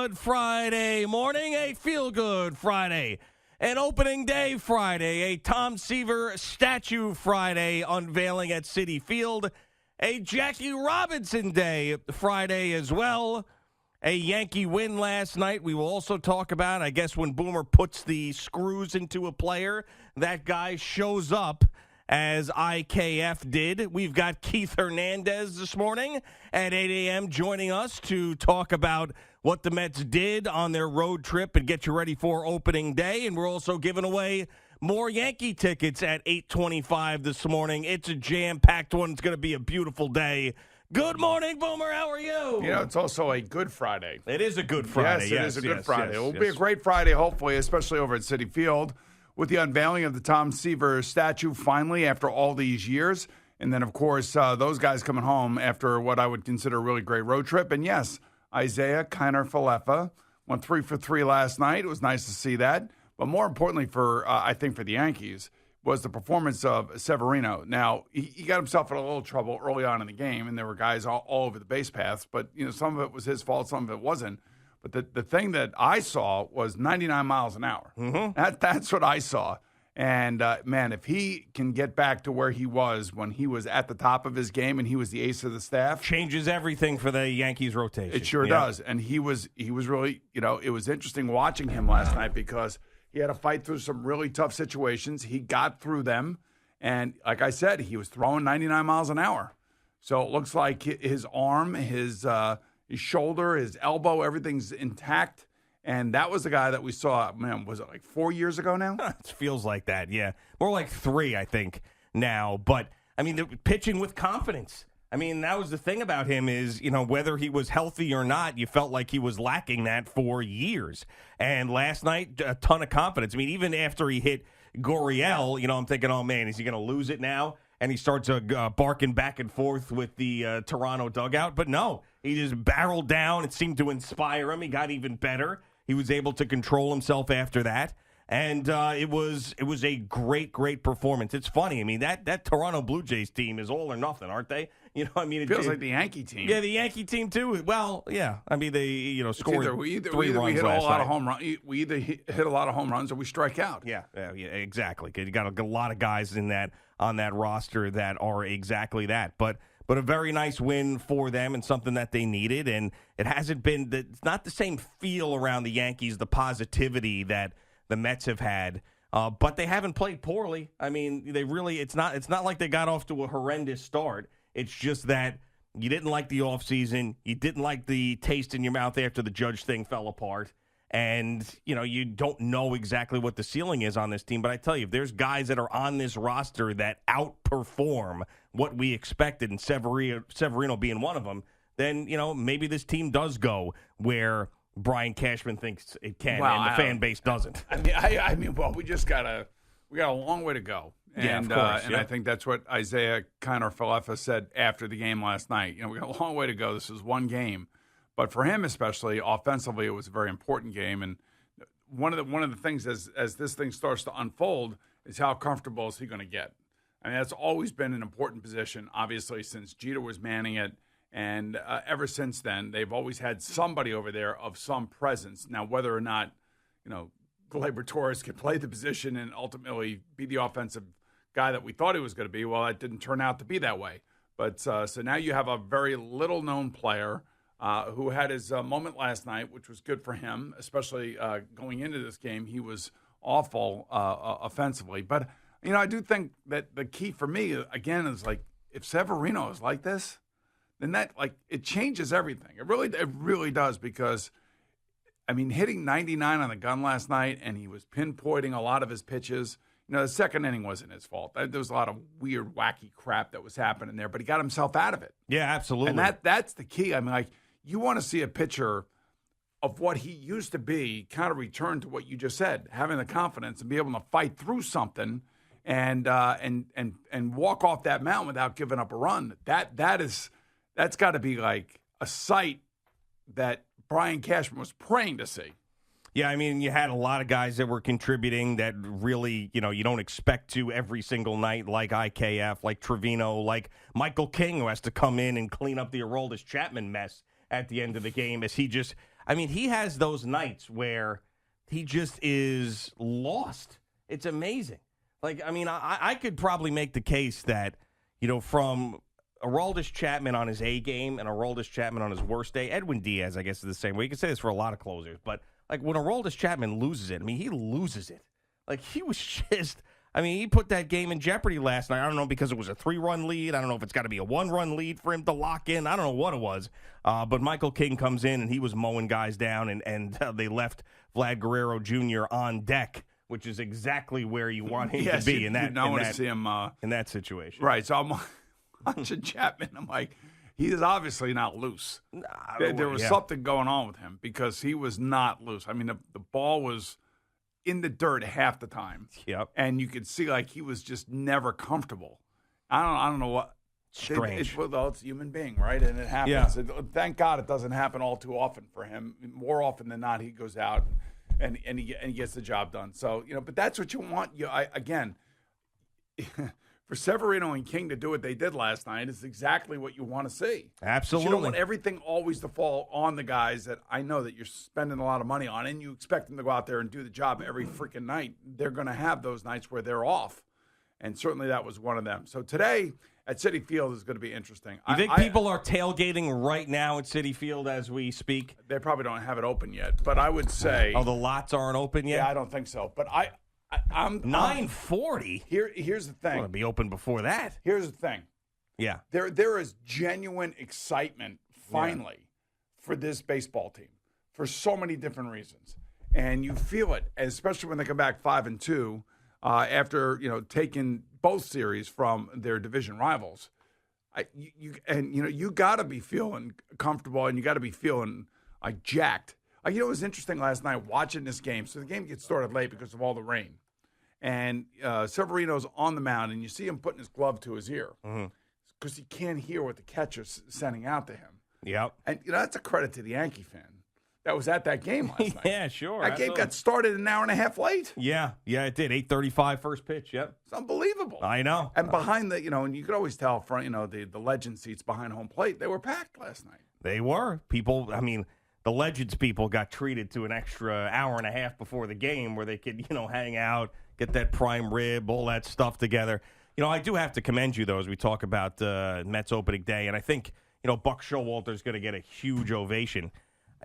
feel-good Friday morning, a feel-good Friday, an opening day Friday, a Tom Seaver statue Friday unveiling at Citi Field, a Jackie Robinson Day Friday as well, a Yankee win last night. We will also talk about, I guess, when Boomer puts the screws into a player, that guy shows up as IKF did. We've got Keith Hernandez this morning at 8 a.m. joining us to talk about what the Mets did on their road trip and get you ready for opening day. And we're also giving away more Yankee tickets at 8:25 this morning. It's a jam-packed one. It's going to be a beautiful day. Good morning, Boomer. How are you? You know, it's also a Good Friday. It is a Good Friday. Yes, it is a Good Friday. It will be a great Friday, hopefully, especially over at Citi Field, with the unveiling of the Tom Seaver statue finally after all these years. And then, of course, those guys coming home after what I would consider a really great road trip. And yes, Isaiah Kiner-Falefa went 3 for 3 last night. It was nice to see that. But more importantly I think for the Yankees, was the performance of Severino. Now, he got himself in a little trouble early on in the game, and there were guys all over the base paths. But, you know, some of it was his fault, some of it wasn't. But the thing that I saw was 99 miles an hour. Mm-hmm. That's what I saw. And, man, if he can get back to where he was when he was at the top of his game and he was the ace of the staff. Changes everything for the Yankees rotation. It sure does. And he was really, you know, it was interesting watching him last night because he had to fight through some really tough situations. He got through them. And like I said, he was throwing 99 miles an hour. So it looks like his arm, his shoulder, his elbow, everything's intact. And that was the guy that we saw, man, was it like 4 years ago now? It feels like that, yeah. More like 3, I think, now. But, I mean, they're pitching with confidence. I mean, that was the thing about him is, you know, whether he was healthy or not, you felt like he was lacking that for years. And last night, a ton of confidence. I mean, even after he hit Gurriel, you know, I'm thinking, oh, man, is he going to lose it now? And he starts barking back and forth with the Toronto dugout. But no, he just barreled down. It seemed to inspire him. He got even better. He was able to control himself after that. And it was a great performance. It's funny. I mean, that Toronto Blue Jays team is all or nothing, aren't they? You know, I mean, it feels like the Yankee team. Yeah, the Yankee team too. Well, yeah. I mean, they scored we 3 runs we hit last a lot night. of home runs. We either hit a lot of home runs or we strike out. Yeah, exactly. You got a lot of guys on that roster that are exactly that. But a very nice win for them and something that they needed. And it hasn't been it's not the same feel around the Yankees, the positivity that the Mets have had. But they haven't played poorly. I mean, they really it's not like they got off to a horrendous start. It's just that you didn't like the offseason. You didn't like the taste in your mouth after the Judge thing fell apart. And, you know, you don't know exactly what the ceiling is on this team. But I tell you, if there's guys that are on this roster that outperform what we expected, and Severino being one of them, then, you know, maybe this team does go where Brian Cashman thinks it can, and the fan base doesn't. I mean, well, we got a long way to go. And, of course. And I think that's what Isaiah Kiner-Falefa said after the game last night. You know, we got a long way to go. This is one game. But for him especially, offensively, it was a very important game. And one of the things as this thing starts to unfold is how comfortable is he going to get? I mean, that's always been an important position, obviously, since Jeter was manning it. And ever since then, they've always had somebody over there of some presence. Now, whether or not, you know, Gleyber Torres could play the position and ultimately be the offensive guy that we thought he was going to be, well, that didn't turn out to be that way. But so now you have a very little-known player who had his moment last night, which was good for him, especially going into this game. He was awful offensively. But, you know, I do think that the key for me, again, is like if Severino is like this, then that, like, it changes everything. It really does because, I mean, hitting 99 on the gun last night, and he was pinpointing a lot of his pitches. You know, the second inning wasn't his fault. There was a lot of weird, wacky crap that was happening there, but he got himself out of it. Yeah, absolutely. And that's the key. I mean, like, you want to see a pitcher of what he used to be kind of return to what you just said, having the confidence and be able to fight through something and walk off that mountain without giving up a run. That's got to be like a sight that Brian Cashman was praying to see. Yeah, I mean, you had a lot of guys that were contributing that really, you know, you don't expect to every single night, like IKF, like Trevino, like Michael King, who has to come in and clean up the Aroldis Chapman mess at the end of the game as he just, I mean, he has those nights where he just is lost. It's amazing. Like, I mean, I could probably make the case that, from Aroldis Chapman on his A game and Aroldis Chapman on his worst day, Edwin Diaz, I guess, is the same way. You can say this for a lot of closers, but like when Aroldis Chapman loses it, I mean, he loses it. Like, he was just, I mean, he put that game in jeopardy last night. I don't know because it was a 3-run lead. I don't know if it's got to be a 1-run lead for him to lock in. I don't know what it was. But Michael King comes in and he was mowing guys down, and they left Vlad Guerrero Jr. on deck, which is exactly where you want him to be in that situation. Right. So I'm watching Chapman. I'm like, he is obviously not loose. There was something going on with him because he was not loose. I mean, the ball was in the dirt half the time. Yep. And you could see like he was just never comfortable. I don't know what. Strange. It's a human being, right? And it happens. Yeah. Thank God it doesn't happen all too often for him. More often than not, he goes out and he gets the job done. So, but that's what you want. Again, for Severino and King to do what they did last night is exactly what you want to see. Absolutely. You don't want everything always to fall on the guys that I know that you're spending a lot of money on, and you expect them to go out there and do the job every freaking night. They're going to have those nights where they're off, and certainly that was one of them. So today at Citi Field is going to be interesting. You think people are tailgating right now at Citi Field as we speak? They probably don't have it open yet, but I would say... Oh, the lots aren't open yet? Yeah, I don't think so. But I'm 9:40. Here's the thing. I want to be open before that. Here's the thing. Yeah. There is genuine excitement finally for this baseball team for so many different reasons, and you feel it, especially when they come back 5-2 after taking both series from their division rivals. You got to be feeling comfortable, and you got to be feeling like jacked. It was interesting last night watching this game. So the game gets started late because of all the rain. And Severino's on the mound, and you see him putting his glove to his ear because he can't hear what the catcher's sending out to him. Yep. And that's a credit to the Yankee fan that was at that game last night. Yeah, sure. That game got started an hour and a half late. Yeah, it did. 8:35 first pitch, yep. It's unbelievable. I know. And behind and you could always tell from, the legend seats behind home plate, they were packed last night. They were. People, I mean, the Legends people got treated to an extra hour and a half before the game where they could, hang out, get that prime rib, all that stuff together. I do have to commend you, though, as we talk about Mets opening day. And I think, Buck Showalter's going to get a huge ovation.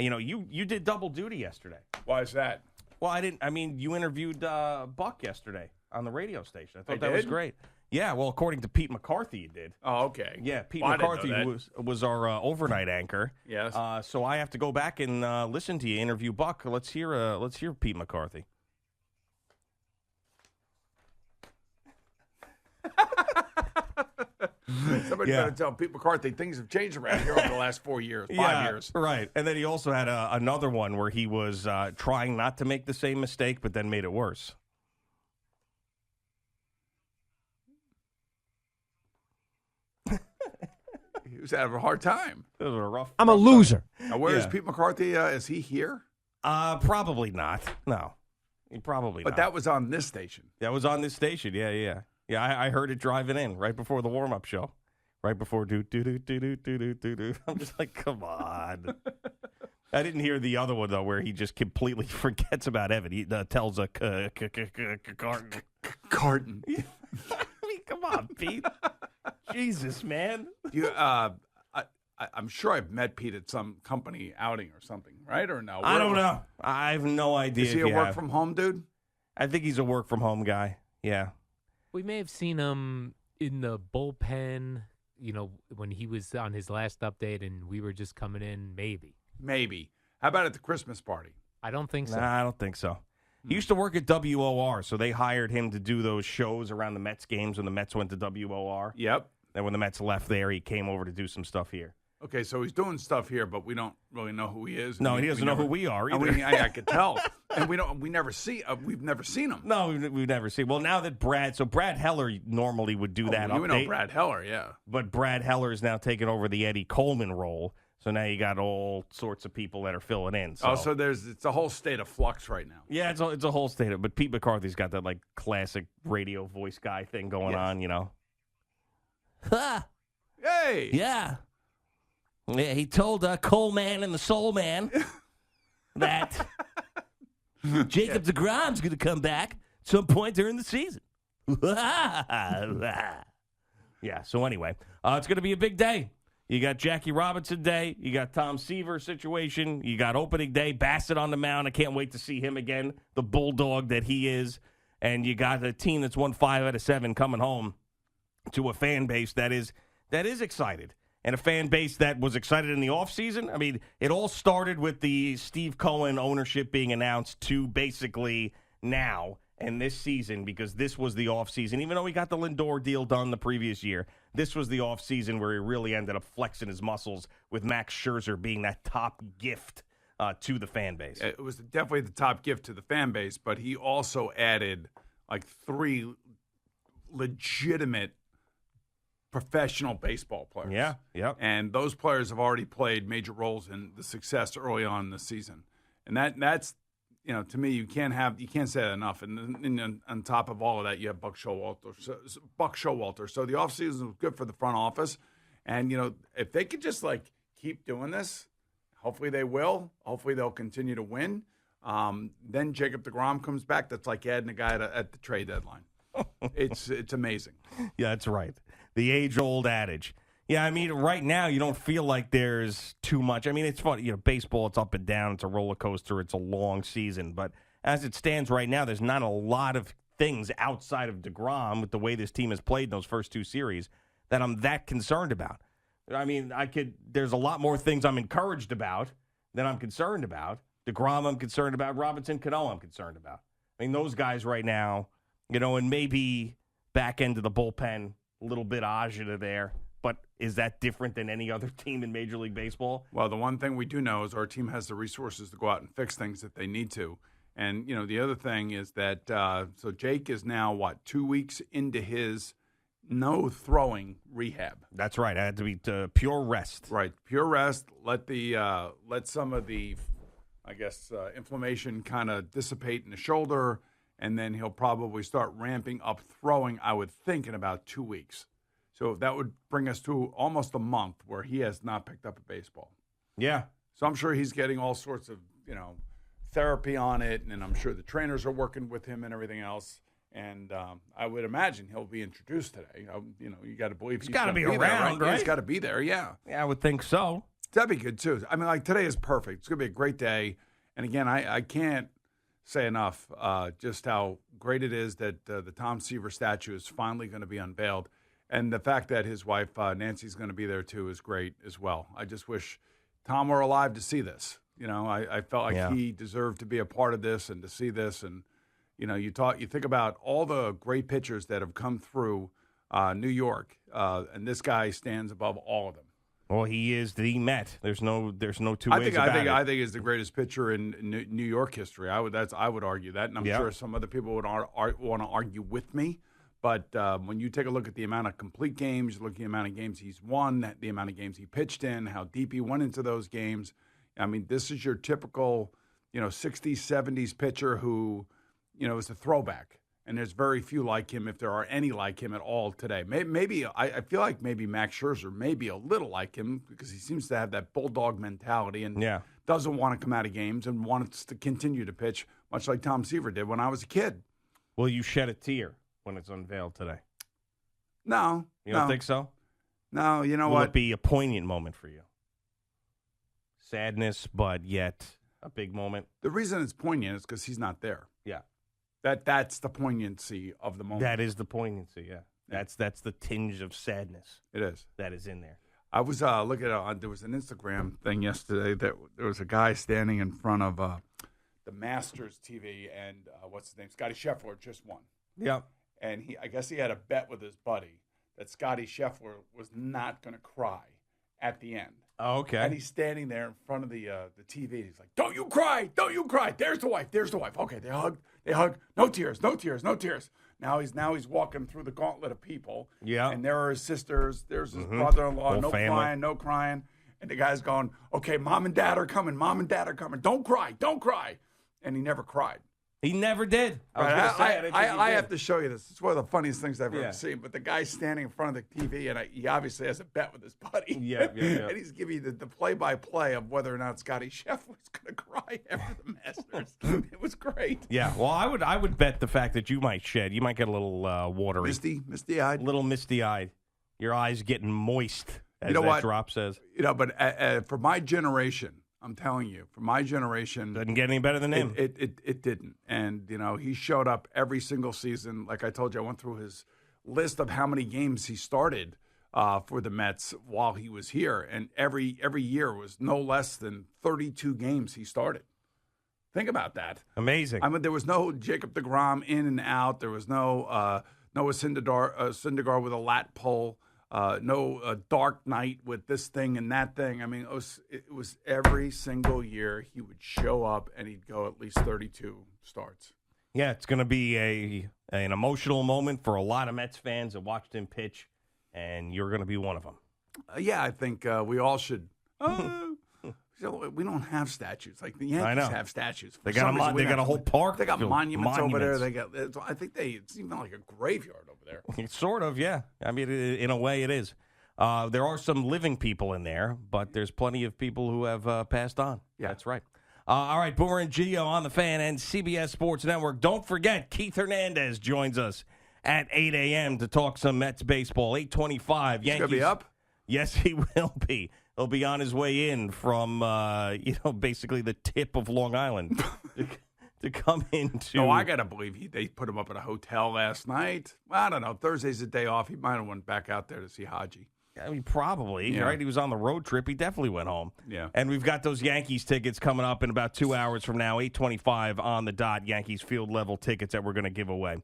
You did double duty yesterday. Why is that? Well, you interviewed Buck yesterday on the radio station. I thought that was great. Yeah, well, according to Pete McCarthy, you did. Oh, okay. Yeah, Pete McCarthy was our overnight anchor. Yes. So I have to go back and listen to you interview Buck. Let's hear Pete McCarthy. Somebody better tell Pete McCarthy things have changed around here over the last 4 years, 5 years. Right. And then he also had another one where he was trying not to make the same mistake, but then made it worse. He was having a hard time. It was a rough. I'm a loser. Now, where is Pete McCarthy? Is he here? Probably not. No, probably not. But that was on this station. That was on this station. Yeah. I heard it driving in right before the warm-up show, right before do. I'm just like, come on. I didn't hear the other one though, where he just completely forgets about Evan. He tells a carton. I mean, come on, Pete. Jesus, man. I'm sure I've met Pete at some company outing or something, right? Or no? I don't know. I have no idea. Is he a work-from-home dude? I think he's a work-from-home guy, yeah. We may have seen him in the bullpen, when he was on his last update and we were just coming in, maybe. How about at the Christmas party? I don't think so. Nah, I don't think so. He used to work at WOR, so they hired him to do those shows around the Mets games when the Mets went to WOR. Yep. Then when the Mets left there, he came over to do some stuff here. Okay, so he's doing stuff here, but we don't really know who he is. No, he doesn't know who we are either. I could tell. And we've never seen him. No, we've never seen. Well, now that Brad Heller normally would do that update. You know Brad Heller, yeah. But Brad Heller is now taking over the Eddie Coleman role. So now you got all sorts of people that are filling in. So. So it's a whole state of flux right now. Yeah, it's a whole state of. But Pete McCarthy's got that like classic radio voice guy thing going on, Ha! Hey! Yeah. Yeah, he told Coleman and the Soul Man. Jacob deGrom's going to come back at some point during the season. Yeah, so anyway, it's going to be a big day. You got Jackie Robinson Day. You got Tom Seaver situation. You got opening day. Bassett on the mound. I can't wait to see him again, the bulldog that he is. And you got a team that's won 5 out of 7 coming home to a fan base that is excited. And a fan base that was excited in the offseason. I mean, it all started with the Steve Cohen ownership being announced to basically now and this season, because this was the offseason. Even though he got the Lindor deal done the previous year, this was the offseason where he really ended up flexing his muscles with Max Scherzer being that top gift to the fan base. It was definitely the top gift to the fan base, but he also added like 3 legitimate professional baseball players. Yeah, yeah. And those players have already played major roles in the success early on in the season. And that's, to me, you can't say that enough. And on top of all of that, you have Buck Showalter. So the offseason was good for the front office. And, if they could just keep doing this, hopefully they will. Hopefully they'll continue to win. Then Jacob deGrom comes back. That's like adding a guy at the trade deadline. It's amazing. Yeah, that's right. The age-old adage. Yeah, I mean, right now you don't feel like there's too much. I mean, it's fun. Baseball, it's up and down. It's a roller coaster. It's a long season. But as it stands right now, there's not a lot of things outside of deGrom with the way this team has played in those first 2 series that I'm that concerned about. I mean, there's a lot more things I'm encouraged about than I'm concerned about. deGrom I'm concerned about. Robinson Cano I'm concerned about. I mean, those guys right now, and maybe back end of the bullpen, a little bit agita there. But is that different than any other team in Major League Baseball? Well, the one thing we do know is our team has the resources to go out and fix things that they need to. And, the other thing is that so Jake is now, 2 weeks into his no-throwing rehab. That's right. I had to be pure rest. Right, pure rest. Let some of the, inflammation kind of dissipate in the shoulder, and then he'll probably start ramping up throwing, I would think, in about 2 weeks. So that would bring us to almost a month where he has not picked up a baseball. Yeah. So I'm sure he's getting all sorts of, therapy on it, and I'm sure the trainers are working with him and everything else. And I would imagine he'll be introduced today. You got to believe he's got to be around, around, right? He's got to be there, yeah. Yeah, I would think so. That'd be good, too. I mean, today is perfect. It's going to be a great day. And, again, I can't say enough just how great it is that the Tom Seaver statue is finally going to be unveiled. And the fact that his wife, Nancy's going to be there, too, is great as well. I just wish Tom were alive to see this. I felt like he deserved to be a part of this and to see this. And, you think about all the great pitchers that have come through New York, and this guy stands above all of them. Well, he is the Met. There's no two ways about it. I think he's the greatest pitcher in New York history. I would argue that, and I'm sure some other people would want to argue with me. But when you take a look at the amount of complete games, you look at the amount of games he's won, the amount of games he pitched in, how deep he went into those games. I mean, this is your typical, 60s, 70s pitcher who, is a throwback. And there's very few like him, if there are any like him at all today. Maybe I feel like maybe Max Scherzer may be a little like him because he seems to have that bulldog mentality and doesn't want to come out of games and wants to continue to pitch, much like Tom Seaver did when I was a kid. Will you shed a tear when it's unveiled today? No. You don't think so? No, you know Will what? It be a poignant moment for you? Sadness, but yet a big moment. The reason it's poignant is because he's not there. Yeah. That's the poignancy of the moment. That is the poignancy, yeah. That's the tinge of sadness. It is. That is in there. I was looking at there was an Instagram thing yesterday that there was a guy standing in front of the Masters TV, and what's his name? Scotty Scheffler just won. Yeah. And I guess he had a bet with his buddy that Scotty Scheffler was not going to cry at the end. Oh, okay. And he's standing there in front of the TV. He's like, "Don't you cry! Don't you cry! There's the wife. There's the wife." Okay, they hug. They hug. No tears. No tears. No tears. Now he's walking through the gauntlet of people. Yeah. And there are his sisters. There's his brother-in-law. Whole no family. crying. No crying. And the guy's going, "Okay, mom and dad are coming. Mom and dad are coming. Don't cry. Don't cry." And he never cried. He never did. I have to show you this. It's one of the funniest things I've ever seen. But the guy's standing in front of the TV, and he obviously has a bet with his buddy. Yeah. And he's giving you the play-by-play of whether or not Scotty Scheffler was going to cry after the Masters. It was great. Yeah, well, I would bet the fact that you might shed. You might get a little watery. Misty-eyed. A little misty-eyed. Your eyes getting moist, as drop says. But for my generation, I'm telling you, for my generation, doesn't get any better than him. It didn't, and he showed up every single season. Like I told you, I went through his list of how many games he started for the Mets while he was here, and every year was no less than 32 games he started. Think about that. Amazing. I mean, there was no Jacob deGrom in and out. There was no Noah Syndergaard with a lat pull. No dark night with this thing and that thing. I mean, it was every single year he would show up and he'd go at least 32 starts. Yeah, it's going to be an emotional moment for a lot of Mets fans that watched him pitch, and you're going to be one of them. I think we all should. We don't have statues like the Yankees have statues. They got a whole park. They got monuments over there. I think it's even like a graveyard over there. It's sort of, yeah. I mean, in a way, it is. There are some living people in there, but there's plenty of people who have passed on. Yeah, that's right. All right, Boomer and Gio on the Fan and CBS Sports Network. Don't forget, Keith Hernandez joins us at 8 a.m. to talk some Mets baseball. 8:25. He's going to be up? Yes, he will be. He'll be on his way in from, basically the tip of Long Island to come into. Oh, I got to believe they put him up at a hotel last night. Well, I don't know. Thursday's the day off. He might have went back out there to see Haji. I mean, probably, right? He was on the road trip. He definitely went home. Yeah. And we've got those Yankees tickets coming up in about 2 hours from now, 8:25 on the dot. Yankees field level tickets that we're going to give away.